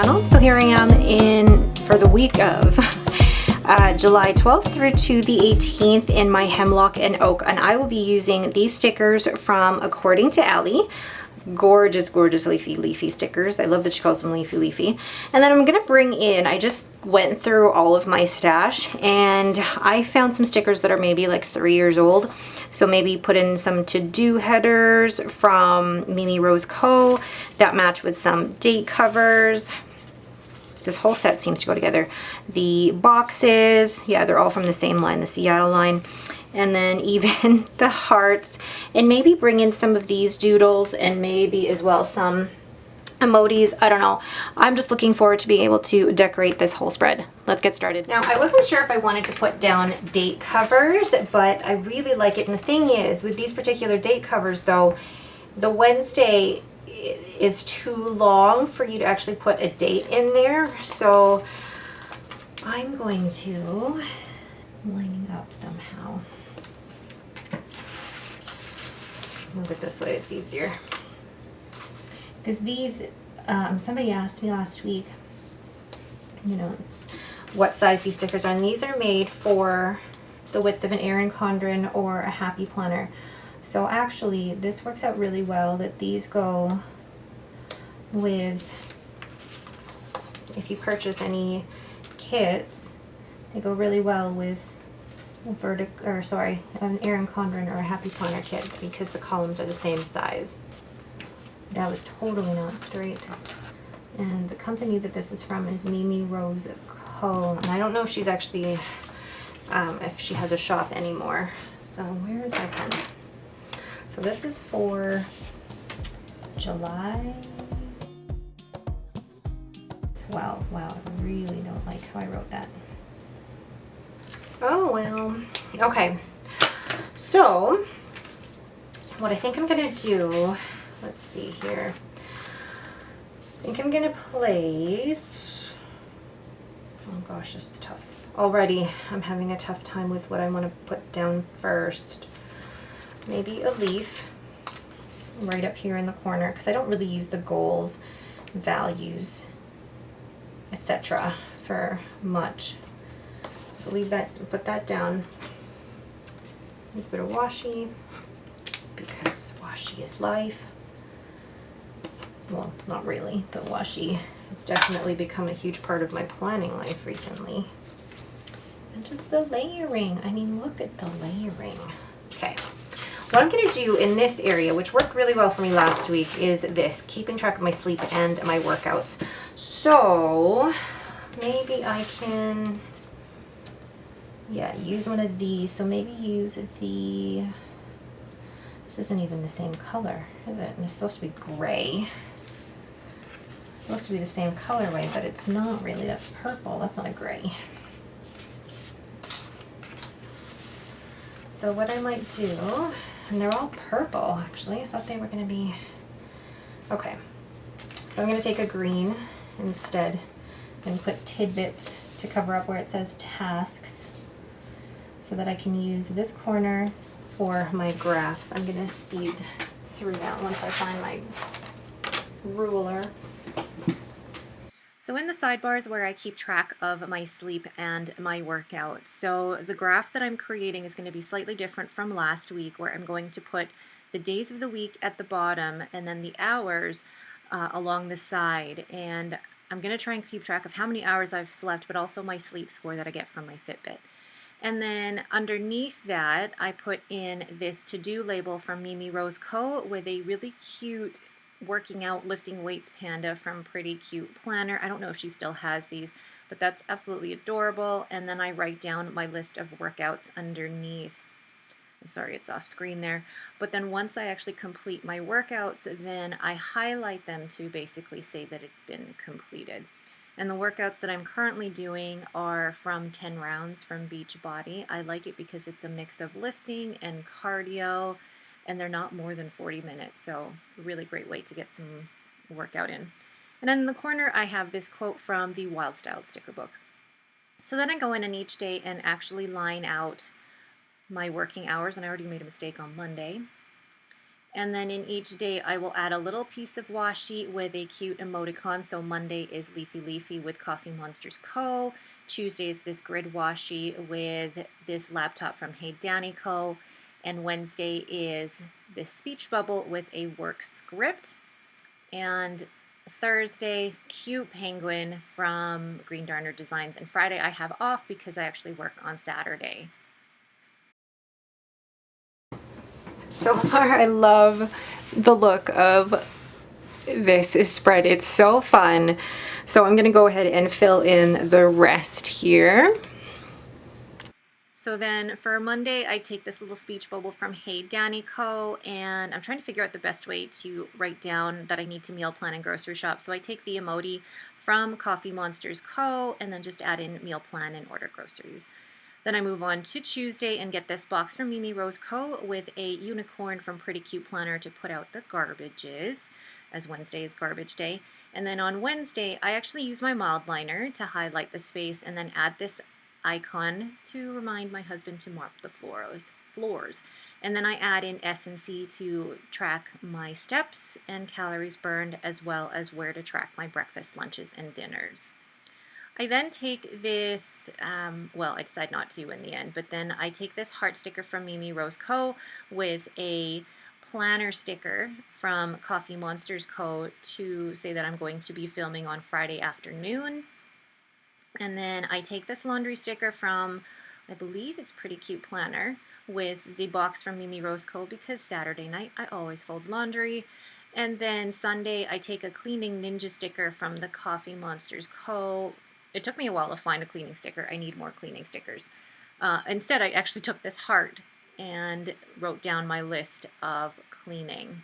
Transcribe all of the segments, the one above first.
channel. So here I am for the week of July 12th through to the 18th in my Hemlock and Oak, and I will be using these stickers from According to Ali. Gorgeous, gorgeous leafy stickers. I love that she calls them leafy. And then I'm gonna bring in, I just went through all of my stash and I found some stickers that are maybe like 3 years old. So maybe put in some to-do headers from Mimi Rose Co. that match with some date covers. This whole set seems to go together. The boxes, yeah, they're all from the same line, the Seattle line. And then even the hearts, and maybe bring in some of these doodles and maybe as well some emojis. I don't know. I'm just looking forward to being able to decorate this whole spread. Let's get started. Now, I wasn't sure if I wanted to put down date covers, but I really like it. And the thing is, with these particular date covers though, the Wednesday is too long for you to actually put a date in there. So I'm going to line it up somehow. Move it this way, it's easier. Because these, somebody asked me last week, you know, what size these stickers are. And these are made for the width of an Erin Condren or a Happy Planner. So actually, this works out really well that these go with, if you purchase any kits, they go really well with an Erin Condren or a Happy Planner kit because the columns are the same size. That was totally not straight. And the company that this is from is Mimi Rose Co. And I don't know if she's actually, if she has a shop anymore. So where is my pen? So this is for July 12. Wow, I really don't like how I wrote that. Oh, well, okay. So, what I think I'm gonna do, let's see here. I think I'm gonna place, oh gosh, this is tough. Already, I'm having a tough time with what I wanna put down first. Maybe a leaf right up here in the corner, because I don't really use the goals, values, etc. for much. So leave that, put that down. Use a bit of washi, because washi is life. Well, not really, but washi has definitely become a huge part of my planning life recently. And just the layering. I mean, look at the layering. Okay. What I'm going to do in this area, which worked really well for me last week, is this, keeping track of my sleep and my workouts. So maybe I can, yeah, use one of these. So maybe use the, this isn't even the same color, is it? And it's supposed to be gray. It's supposed to be the same colorway, but it's not really. That's purple. That's not a gray. So what I might do, and they're all purple actually. I thought they were going to be, okay. So I'm going to take a green instead and put tidbits to cover up where it says tasks so that I can use this corner for my graphs. I'm going to speed through that once I find my ruler. So in the sidebars where I keep track of my sleep and my workout, so the graph that I'm creating is going to be slightly different from last week, where I'm going to put the days of the week at the bottom and then the hours along the side. And I'm going to try and keep track of how many hours I've slept, but also my sleep score that I get from my Fitbit. And then underneath that, I put in this to-do label from Mimi Rose Co. with a really cute working out, lifting weights panda from Pretty Cute Planner. I don't know if she still has these, but that's absolutely adorable. And then I write down my list of workouts underneath. I'm sorry, it's off screen there. But then once I actually complete my workouts, then I highlight them to basically say that it's been completed. And the workouts that I'm currently doing are from 10 rounds from Beachbody. I like it because it's a mix of lifting and cardio, and they're not more than 40 minutes, so a really great way to get some workout in. And then in the corner, I have this quote from the Wild Style sticker book. So then I go in each day and actually line out my working hours, and I already made a mistake on Monday. And then in each day, I will add a little piece of washi with a cute emoticon. So Monday is Leafy Leafy with Coffee Monsters Co. Tuesday is this grid washi with this laptop from Hey Danny Co. And Wednesday is this speech bubble with a work script. And Thursday, cute penguin from Green Darner Designs. And Friday I have off because I actually work on Saturday. So far, I love the look of this spread. It's so fun. So I'm going to go ahead and fill in the rest here. So then for Monday, I take this little speech bubble from Hey Danny Co. And I'm trying to figure out the best way to write down that I need to meal plan and grocery shop. So I take the emoji from Coffee Monsters Co. and then just add in meal plan and order groceries. Then I move on to Tuesday and get this box from Mimi Rose Co. with a unicorn from Pretty Cute Planner to put out the garbages, as Wednesday is garbage day. And then on Wednesday, I actually use my mild liner to highlight the space and then add this icon to remind my husband to mop the floors. And then I add in S&C to track my steps and calories burned, as well as where to track my breakfast, lunches, and dinners. I then take this, well, I decide not to in the end, but then I take this heart sticker from Mimi Rose Co. with a planner sticker from Coffee Monsters Co. to say that I'm going to be filming on Friday afternoon. And then I take this laundry sticker from, I believe it's Pretty Cute Planner, with the box from Mimi Rose Co. because Saturday night I always fold laundry. And then Sunday I take a cleaning ninja sticker from the Coffee Monsters Co. It took me a while to find a cleaning sticker. I need more cleaning stickers. Instead, I actually took this heart and wrote down my list of cleaning.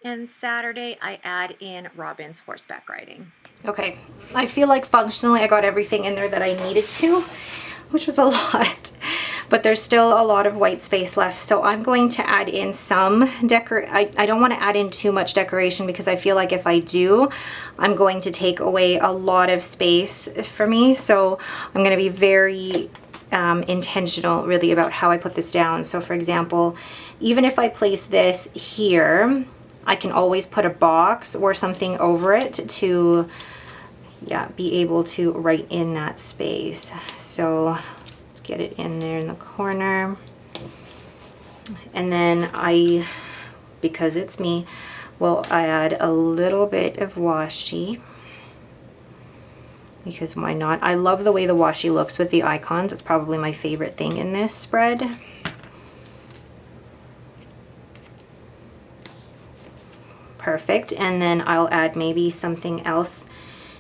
And Saturday, I add in Robin's horseback riding. Okay, I feel like functionally I got everything in there that I needed to, which was a lot. But there's still a lot of white space left, so I'm going to add in some I don't want to add in too much decoration because I feel like if I do, I'm going to take away a lot of space for me. So I'm going to be very intentional really about how I put this down. So for example, even if I place this here, I can always put a box or something over it to be able to write in that space. So get it in there in the corner, and then I, because it's me, will add a little bit of washi, because why not? I love the way the washi looks with the icons. It's probably my favorite thing in this spread. Perfect. And then I'll add maybe something else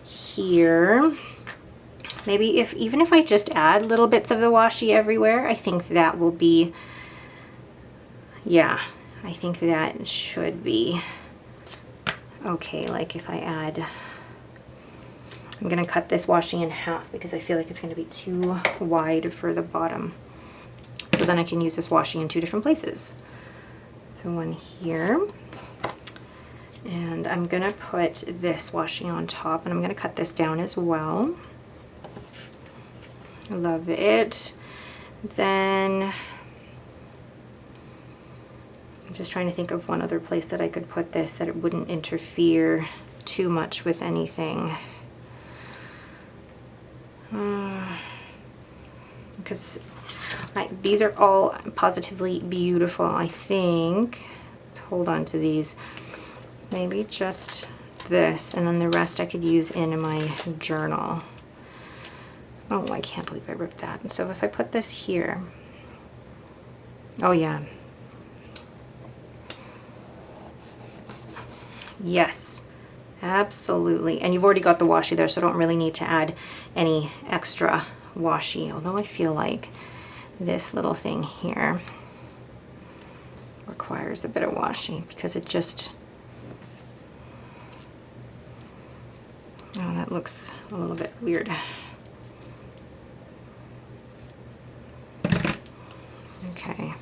here. Maybe even if I just add little bits of the washi everywhere, I think that will be, yeah, I think that should be okay. Like if I add, I'm gonna cut this washi in half because I feel like it's gonna be too wide for the bottom. So then I can use this washi in two different places. So one here, and I'm gonna put this washi on top, and I'm gonna cut this down as well. Love it. Then I'm just trying to think of one other place that I could put this that it wouldn't interfere too much with anything. Because these are all positively beautiful, I think. Let's hold on to these. Maybe just this, and then the rest I could use in my journal. Oh, I can't believe I ripped that. And so if I put this here, oh yeah. Yes, absolutely. And you've already got the washi there, so I don't really need to add any extra washi, although I feel like this little thing here requires a bit of washi because it just, oh, that looks a little bit weird. Okay.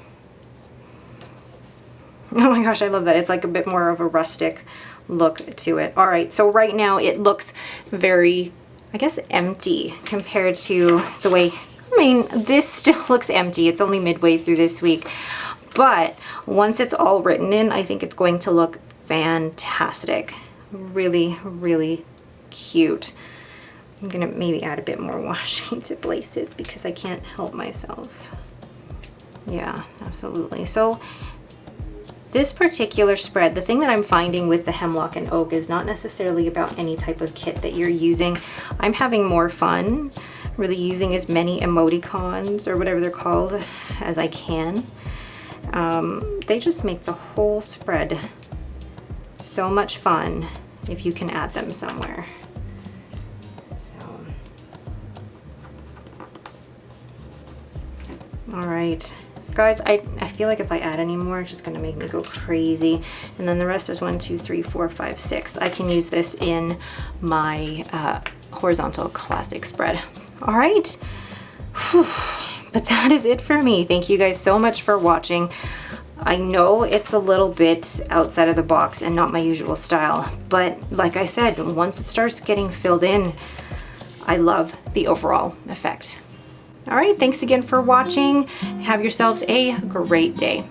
Oh my gosh, I love that. It's like a bit more of a rustic look to it. All right, so right now it looks very, I guess, empty compared to the way, I mean, this still looks empty. It's only midway through this week. But once it's all written in, I think it's going to look fantastic. Really, really cute. I'm gonna maybe add a bit more washi to places because I can't help myself. Yeah, absolutely. So this particular spread, the thing that I'm finding with the Hemlock and Oak is not necessarily about any type of kit that you're using. I'm having more fun really using as many emoticons or whatever they're called as I can. They just make the whole spread so much fun if you can add them somewhere. So, all right. Guys, I feel like if I add any more, it's just gonna make me go crazy. And then the rest is 1, 2, 3, 4, 5, 6. I can use this in my horizontal classic spread. All right. Whew. But that is it for me. Thank you guys so much for watching. I know it's a little bit outside of the box and not my usual style, but like I said, once it starts getting filled in, I love the overall effect. All right, thanks again for watching. Have yourselves a great day.